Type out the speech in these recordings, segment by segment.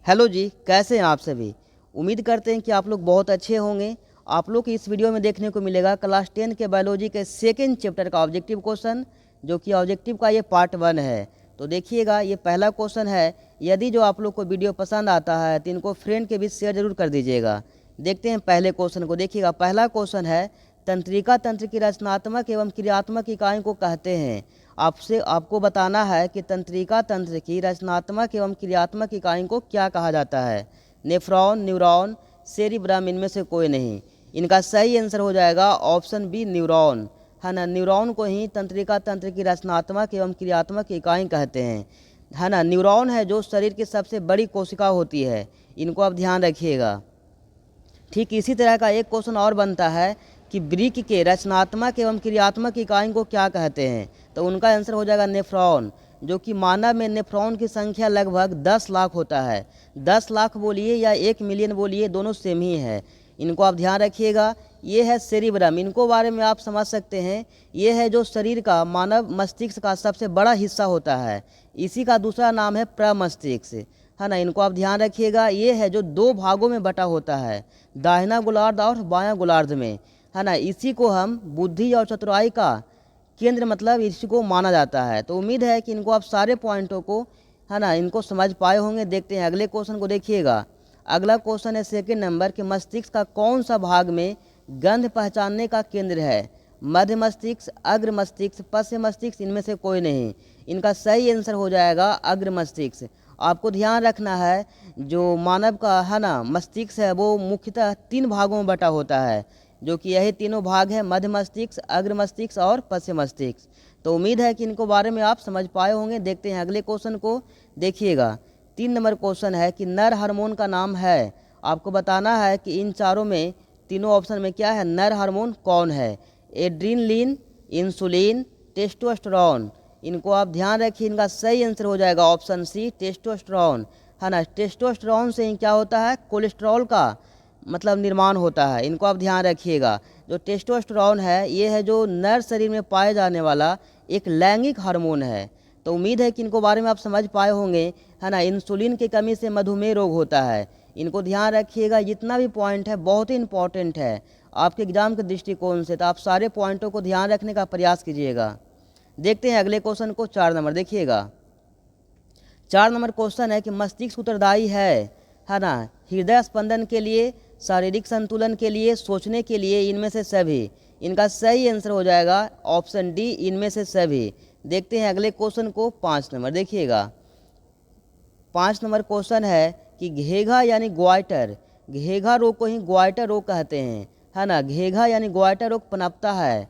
Hello जी, कैसे हैं आप सभी। उम्मीद करते हैं कि आप लोग बहुत अच्छे होंगे। आप लोग को इस वीडियो में देखने को मिलेगा क्लास 10 के बायोलॉजी के सेकेंड चैप्टर का ऑब्जेक्टिव क्वेश्चन, जो कि ऑब्जेक्टिव का ये पार्ट 1 है। तो देखिएगा, ये पहला क्वेश्चन है। यदि जो आप लोग को वीडियो पसंद आता है तो इनको फ्रेंड के बीच शेयर जरूर कर दीजिएगा। देखते हैं पहले क्वेश्चन को। देखिएगा, पहला क्वेश्चन है, तंत्रिका तंत्र की रचनात्मक एवं क्रियात्मक इकाई को कहते हैं। आपको बताना है कि तंत्रिका तंत्र की रचनात्मक एवं क्रियात्मक इकाई को क्या कहा जाता है। नेफ्रॉन, न्यूरॉन, सेरिब्रम, इनमें से कोई नहीं। इनका सही आंसर हो जाएगा ऑप्शन बी, न्यूरॉन, है ना। न्यूरॉन को ही तंत्रिका तंत्र की रचनात्मक एवं क्रियात्मक इकाई कहते हैं, है ना। न्यूरॉन है जो शरीर की सबसे बड़ी कोशिका होती है। इनको आप ध्यान रखिएगा। ठीक इसी तरह का एक क्वेश्चन और बनता है कि वृक्क के रचनात्मक एवं क्रियात्मक इकाई को क्या कहते हैं। तो उनका आंसर हो जाएगा नेफ्रॉन, जो कि मानव में नेफ्रॉन की संख्या लगभग 10 लाख होता है। 10 लाख बोलिए या 1 मिलियन बोलिए, दोनों सेम ही है। इनको आप ध्यान रखिएगा। ये है सेरिब्रम, इनको बारे में आप समझ सकते हैं। ये है जो शरीर का मानव मस्तिष्क का सबसे बड़ा हिस्सा होता है। इसी का दूसरा नाम है प्रमस्तिष्क, है ना। इनको आप ध्यान रखिएगा। ये है जो 2 भागों में बटा होता है, दाहिना गोलार्ध और बायां गोलार्ध में, है ना। इसी को हम बुद्धि और चतुराई का केंद्र मतलब इसी को माना जाता है। तो उम्मीद है कि इनको आप सारे पॉइंटों को, है ना, इनको समझ पाए होंगे। देखते हैं अगले क्वेश्चन को। देखिएगा, अगला क्वेश्चन है सेकंड नंबर कि मस्तिष्क का कौन सा भाग में गंध पहचानने का केंद्र है। मध्य मस्तिष्क, अग्र मस्तिष्क, पश्च मस्तिष्क, इनमें से कोई नहीं। इनका सही आंसर हो जाएगा अग्र मस्तिष्क। आपको ध्यान रखना है, जो मानव का, है ना, मस्तिष्क है वो मुख्यतः 3 भागों में बटा होता है, जो कि यही तीनों भाग है, मध्य मस्तिष्क, अग्र मस्तिष्क और पश्च मस्तिष्क। तो उम्मीद है कि इनको बारे में आप समझ पाए होंगे। देखते हैं अगले क्वेश्चन को। देखिएगा, 3 नंबर क्वेश्चन है कि नर हार्मोन का नाम है। आपको बताना है कि इन चारों में, तीनों ऑप्शन में क्या है, नर हार्मोन कौन है। Adrenaline, insulin, testosterone. इनको आप ध्यान रखिए। इनका सही आंसर हो जाएगा ऑप्शन सी, टेस्टोस्टेरोन, है ना। टेस्टोस्टेरोन से ही क्या होता है, कोलेस्ट्रॉल का मतलब निर्माण होता है। इनको आप ध्यान रखिएगा। जो टेस्टोस्टेरोन है, ये है जो नर शरीर में पाए जाने वाला एक लैंगिक हार्मोन है। तो उम्मीद है कि इनको बारे में आप समझ पाए होंगे, है ना। इंसुलिन की कमी से मधुमेह रोग होता है। इनको ध्यान रखिएगा। जितना भी पॉइंट है बहुत ही इंपॉर्टेंट है आपके एग्जाम के दृष्टिकोण से, तो आप सारे पॉइंटों को ध्यान रखने का प्रयास कीजिएगा। देखते हैं अगले क्वेश्चन को। 4 नंबर देखिएगा। 4 नंबर क्वेश्चन है कि मस्तिष्क उत्तरदायी है ना, हृदय स्पंदन के लिए, शारीरिक संतुलन के लिए, सोचने के लिए, इनमें से सभी। इनका सही आंसर हो जाएगा ऑप्शन डी, इनमें से सभी। देखते हैं अगले क्वेश्चन को। 5 नंबर देखिएगा। 5 नंबर क्वेश्चन है कि घेघा यानी ग्वाइटर, घेघा रोग को ही ग्वाइटर रोग कहते हैं, है ना। घेघा यानी ग्वाइटर रोग पनपता है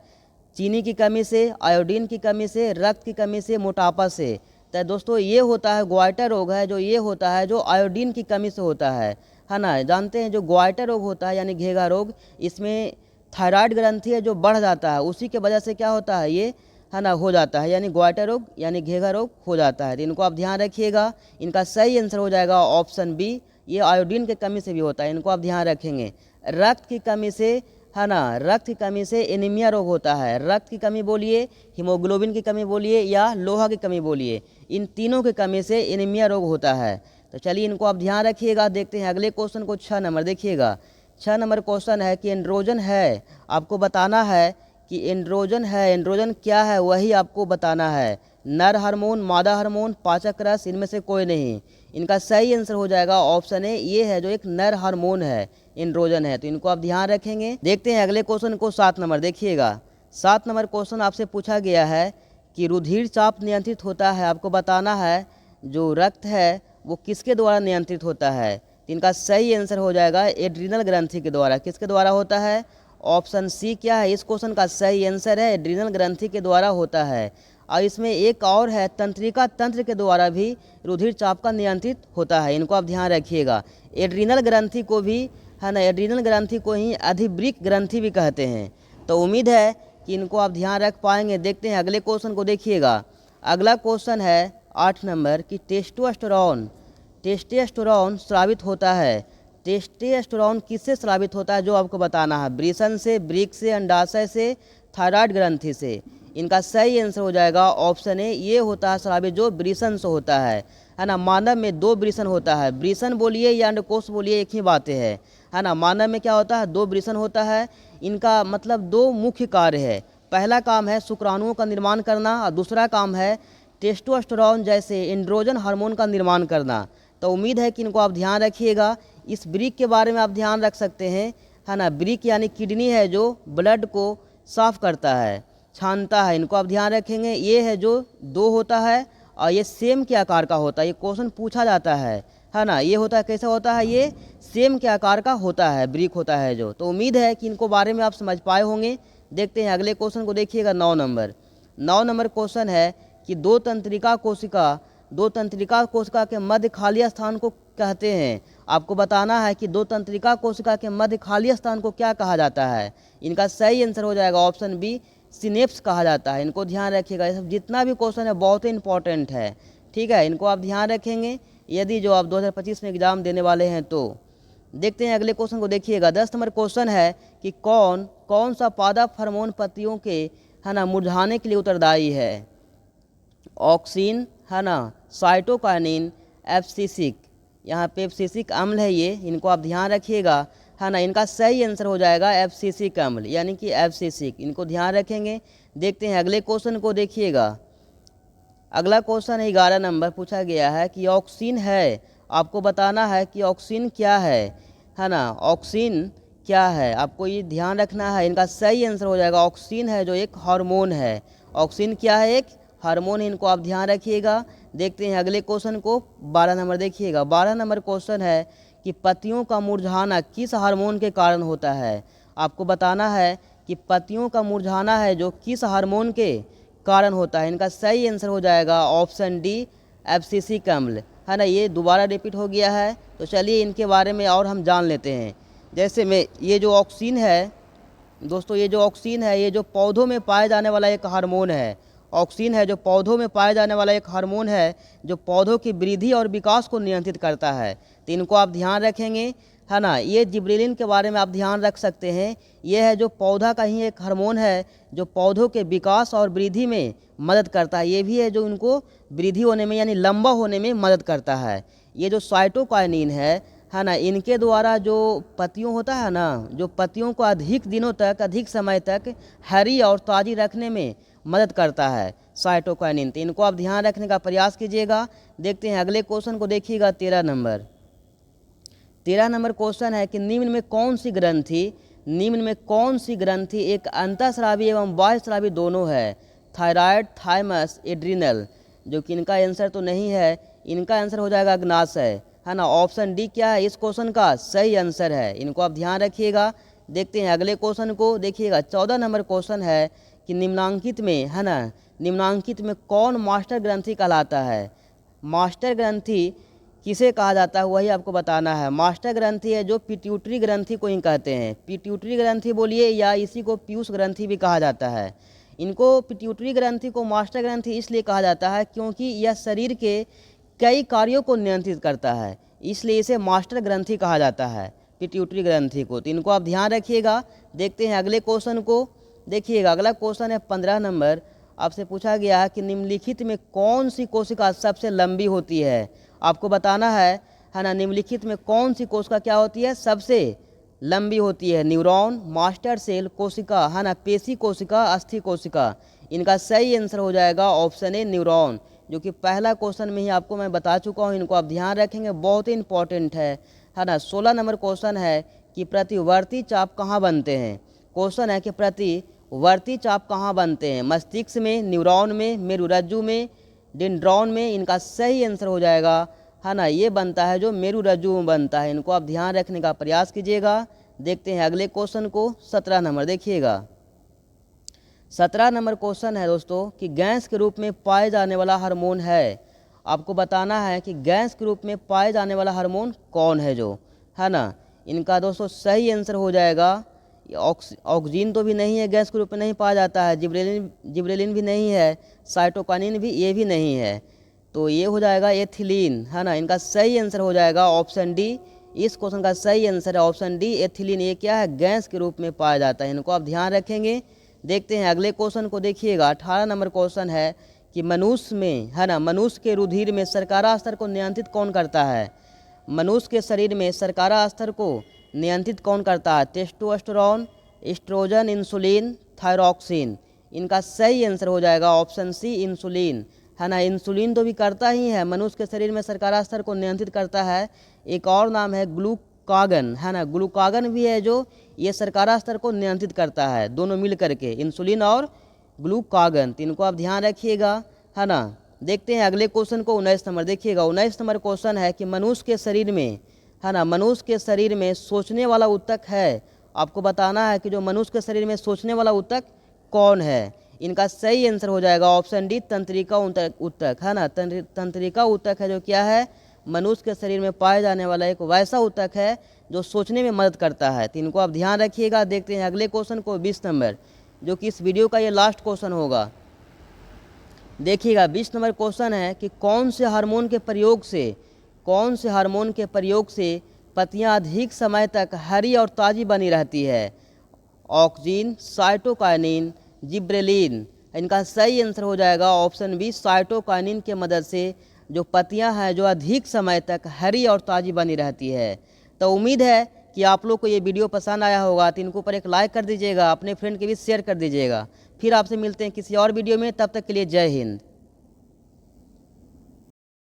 चीनी की कमी से, आयोडीन की कमी से, रक्त की कमी से, मोटापा से। तो दोस्तों, ये होता है ग्वाइटर रोग है, जो ये होता है जो आयोडीन की कमी से होता है ना। जानते हैं जो ग्वाइटर रोग होता है यानी घेघा रोग, इसमें थायराइड ग्रंथि है जो बढ़ जाता है, उसी के वजह से क्या होता है ये, है ना, हो जाता है, यानी ग्वाइटर रोग यानी घेघा रोग हो जाता है। तो इनको आप ध्यान रखिएगा। इनका सही आंसर हो जाएगा ऑप्शन बी, ये आयोडीन की कमी से भी होता है। इनको आप ध्यान रखेंगे। रक्त की कमी से, है ना, रक्त की कमी से एनीमिया रोग होता है। रक्त की कमी बोलिए, हीमोग्लोबिन की कमी बोलिए या लोहा की कमी बोलिए, इन तीनों की कमी से एनीमिया रोग होता है। तो चलिए इनको आप ध्यान रखिएगा। देखते हैं अगले क्वेश्चन को। 6 नंबर देखिएगा। 6 नंबर क्वेश्चन है कि एंड्रोजन है। आपको बताना है कि एंड्रोजन है, एंड्रोजन क्या है वही आपको बताना है। नर हार्मोन, मादा हार्मोन, पाचक रस, इनमें से कोई नहीं। इनका सही आंसर हो जाएगा ऑप्शन ए, ये है जो एक नर हार्मोन है, एंड्रोजन है। तो इनको आप ध्यान रखेंगे। देखते हैं अगले क्वेश्चन को। 7 नंबर देखिएगा। 7 नंबर क्वेश्चन आपसे पूछा गया है कि रुधिर चाप नियंत्रित होता है। आपको बताना है जो रक्त है वो किसके द्वारा नियंत्रित होता है। तो इनका सही आंसर हो जाएगा एड्रीनल ग्रंथि के द्वारा। किसके द्वारा होता है, ऑप्शन सी क्या है इस क्वेश्चन का सही आंसर है, एड्रीनल ग्रंथि के द्वारा होता है। और इसमें एक और है, तंत्रिका तंत्र के द्वारा भी रुधिर चाप का नियंत्रित होता है। इनको आप ध्यान रखिएगा। एड्रीनल ग्रंथि को भी, है ना, एड्रीनल ग्रंथि को ही अधिवृक्क ग्रंथि भी कहते हैं। तो उम्मीद है कि इनको आप ध्यान रख पाएंगे। देखते हैं अगले क्वेश्चन को। देखिएगा, अगला क्वेश्चन है 8 नंबर कि टेस्टोस्टेरोन, टेस्टोस्टेरोन स्रावित होता है। टेस्टोस्टेरोन किससे स्रावित होता है, जो आपको बताना है। वृषण से, वृक्क से, अंडाशय से, थायराइड ग्रंथि से। इनका सही आंसर हो जाएगा ऑप्शन ए, ये होता है स्रावित जो वृषण से होता है। है ना। मानव में दो वृषण होता है, वृषण बोलिए या अंडकोश बोलिए एक ही बातें है ना। मानव में क्या होता है, दो वृषण होता है। इनका मतलब दो मुख्य कार्य है। पहला काम है शुक्राणुओं का निर्माण करना और दूसरा काम है टेस्टोस्टेरोन जैसे एंड्रोजन हार्मोन का निर्माण करना। तो उम्मीद है कि इनको आप ध्यान रखिएगा। इस वृक्क के बारे में आप ध्यान रख सकते हैं, है ना। वृक्क यानी किडनी है जो ब्लड को साफ करता है, छानता है, इनको आप ध्यान रखेंगे। ये है जो दो होता है और ये सेम के आकार का होता है। ये क्वेश्चन पूछा जाता है ना। ये होता है कैसा होता है, ये सेम के आकार का होता है, वृक्क होता है जो। तो उम्मीद है कि इनको बारे में आप समझ पाए होंगे। देखते हैं अगले क्वेश्चन को, देखिएगा 9 नंबर। 9 नंबर क्वेश्चन है कि दो तंत्रिका कोशिका के मध्य खाली स्थान को कहते हैं। आपको बताना है कि दो तंत्रिका कोशिका के मध्य खाली स्थान को क्या कहा जाता है। इनका सही आंसर हो जाएगा ऑप्शन बी, सिनेप्स कहा जाता है। इनको ध्यान रखिएगा, ये सब जितना भी क्वेश्चन है बहुत ही इंपॉर्टेंट है, ठीक है। इनको आप ध्यान रखेंगे यदि जो आप 2025 में एग्जाम देने वाले हैं तो। देखते हैं अगले क्वेश्चन को, देखिएगा 10 नंबर क्वेश्चन है कि कौन सा पादप हार्मोन पत्तियों के, है ना, मुरझाने के लिए उत्तरदायी है। ऑक्सिन, है ना, साइटोकाइनिन, एब्सिसिक। यहाँ पे एब्सिसिक अम्ल है ये, इनको आप ध्यान रखिएगा, है ना। इनका सही आंसर हो जाएगा एब्सिसिक अम्ल यानी कि एब्सिसिक, इनको ध्यान रखेंगे। देखते हैं अगले क्वेश्चन को, देखिएगा अगला क्वेश्चन है 11 नंबर। पूछा गया है कि ऑक्सिन है, आपको बताना है कि ऑक्सिन क्या है ना। ऑक्सिन क्या है, आपको ये ध्यान रखना है। इनका सही आंसर हो जाएगा ऑक्सिन है जो एक हार्मोन है। ऑक्सिन क्या है, एक हार्मोन है, इनको आप ध्यान रखिएगा। देखते हैं अगले क्वेश्चन को, 12 नंबर देखिएगा। 12 नंबर क्वेश्चन है कि पत्तियों का मुरझाना किस हार्मोन के कारण होता है। आपको बताना है कि पत्तियों का मुरझाना है जो किस हार्मोन के कारण होता है। इनका सही आंसर हो जाएगा ऑप्शन डी, एब्सिसिक अम्ल, है ना। ये दोबारा रिपीट हो गया है, तो चलिए इनके बारे में और हम जान लेते हैं। जैसे में ये जो ऑक्सिन है दोस्तों, ये जो ऑक्सिन है ये जो पौधों में पाए जाने वाला एक हार्मोन है। ऑक्सिन है जो पौधों में पाए जाने वाला एक हार्मोन है जो पौधों की वृद्धि और विकास को नियंत्रित करता है। तो इनको आप ध्यान रखेंगे, है ना। ये जिब्रेलिन के बारे में आप ध्यान रख सकते हैं। ये है जो पौधा का ही एक हार्मोन है जो पौधों के विकास और वृद्धि में मदद करता है। ये भी है जो उनको वृद्धि होने में यानी लंबा होने में मदद करता है। ये जो साइटोकाइनिन है ना, इनके द्वारा जो पत्तियों होता है ना, जो पत्तियों को अधिक दिनों तक, अधिक समय तक हरी और ताज़ी रखने में मदद करता है साइटोकाइनिन। तो इनको आप ध्यान रखने का प्रयास कीजिएगा। देखते हैं अगले क्वेश्चन को, देखिएगा 13 नंबर। 13 नंबर क्वेश्चन है कि निम्न में कौन सी ग्रंथि एक अंतःस्रावी एवं बाह्यस्रावी दोनों है। Thyroid, thymus, adrenal. जो कि इनका आंसर तो नहीं है, इनका आंसर हो जाएगा अग्नाशय, है ना। ऑप्शन डी क्या है, इस क्वेश्चन का सही आंसर है। इनको आप ध्यान रखिएगा। देखते हैं अगले क्वेश्चन को, देखिएगा 14 नंबर क्वेश्चन है कि निम्नांकित में, है ना, निम्नांकित में कौन मास्टर ग्रंथि कहलाता है। मास्टर ग्रंथि किसे कहा जाता है वही आपको बताना है। मास्टर ग्रंथि है जो पिट्यूटरी ग्रंथि को ही कहते हैं। पिट्यूटरी ग्रंथि बोलिए या इसी को पीयूष ग्रंथि भी कहा जाता है। इनको पिट्यूटरी ग्रंथि को मास्टर ग्रंथि इसलिए कहा जाता है क्योंकि यह शरीर के कई कार्यों को नियंत्रित करता है, इसलिए इसे मास्टर ग्रंथि कहा जाता है, पिट्यूटरी ग्रंथि को। तो इनको आप ध्यान रखिएगा। देखते हैं अगले क्वेश्चन को, देखिएगा अगला क्वेश्चन है 15 नंबर। आपसे पूछा गया है कि निम्नलिखित में कौन सी कोशिका सबसे लंबी होती है। आपको बताना है ना, निम्नलिखित में कौन सी कोशिका क्या होती है, सबसे लंबी होती है। न्यूरॉन, मास्टर सेल कोशिका, है ना, पेशी कोशिका, अस्थि कोशिका। इनका सही आंसर हो जाएगा ऑप्शन ए, न्यूरॉन, जो कि पहला क्वेश्चन में ही आपको मैं बता चुका हूँ। इनको आप ध्यान रखेंगे, बहुत ही इंपॉर्टेंट है ना। 16 नंबर क्वेश्चन है कि प्रतिवर्ती चाप कहाँ बनते हैं। क्वेश्चन है कि प्रतिवर्ती चाप कहाँ बनते हैं, मस्तिष्क में, न्यूरॉन में, मेरुरज्जु में, डेंड्रॉन में। इनका सही आंसर हो जाएगा, है ना, ये बनता है जो मेरुरज्जु में बनता है। इनको आप ध्यान रखने का प्रयास कीजिएगा। देखते हैं अगले क्वेश्चन को, 17 नंबर देखिएगा। 17 नंबर क्वेश्चन है दोस्तों कि गैस के रूप में पाए जाने वाला हार्मोन है। आपको बताना है कि गैस के रूप में पाए जाने वाला हार्मोन कौन है जो, है ना। इनका दोस्तों सही आंसर हो जाएगा ऑक्सीजन तो भी नहीं है, गैस के रूप में नहीं पाया जाता है। जिब्रेलिन भी नहीं है, साइटोकाइनिन भी ये भी नहीं है। तो ये हो जाएगा एथिलीन, है ना। इनका सही आंसर हो जाएगा ऑप्शन डी। इस क्वेश्चन का सही आंसर है ऑप्शन डी, एथिलीन। ये क्या है, गैस के रूप में पाया जाता है। इनको आप ध्यान रखेंगे। देखते हैं अगले क्वेश्चन को, देखिएगा 18 नंबर क्वेश्चन है कि मनुष्य में, है ना, मनुष्य के रुधिर में शर्करा स्तर को नियंत्रित कौन करता है? मनुष्य के शरीर में शर्करा स्तर को नियंत्रित कौन करता है? Testosterone, oestrogen, insulin, thyroxine. इनका सही आंसर हो जाएगा ऑप्शन सी, इंसुलिन, है ना। इंसुलिन तो भी करता ही है, मनुष्य के शरीर में शर्करा स्तर को नियंत्रित करता है। एक और नाम है ग्लूकागन, है ना, ग्लूकागन भी है जो ये शर्करा स्तर को नियंत्रित करता है, दोनों मिल करके, इंसुलिन और ग्लूकागन। तो इनको आप ध्यान रखिएगा, है ना। देखते हैं अगले क्वेश्चन को, 19 नंबर। देखिएगा 19 नंबर क्वेश्चन है कि मनुष्य के शरीर में, है ना, मनुष्य के शरीर में सोचने वाला ऊतक है। आपको बताना है कि जो मनुष्य के शरीर में सोचने वाला ऊतक कौन है। इनका सही आंसर हो जाएगा ऑप्शन डी, तंत्रिका ऊतक, है ना। तंत्रिका ऊतक है जो क्या है, मनुष्य के शरीर में पाए जाने वाला एक वैसा ऊतक है जो सोचने में मदद करता है। तो इनको आप ध्यान रखिएगा। देखते हैं अगले क्वेश्चन को, 20 नंबर, जो कि इस वीडियो का ये लास्ट क्वेश्चन होगा। देखिएगा 20 नंबर क्वेश्चन है कि कौन से हार्मोन के प्रयोग से पत्तियां अधिक समय तक हरी और ताज़ी बनी रहती है? Auxin, cytokinin, gibberellin. इनका सही आंसर हो जाएगा ऑप्शन बी, साइटोकाइनिन के मदद से जो पत्तियां हैं जो अधिक समय तक हरी और ताज़ी बनी रहती है। तो उम्मीद है कि आप लोग को ये वीडियो पसंद आया होगा। तो इनको ऊपर एक लाइक कर दीजिएगा, अपने फ्रेंड के भी शेयर कर दीजिएगा। फिर आपसे मिलते हैं किसी और वीडियो में, तब तक के लिए जय हिंद।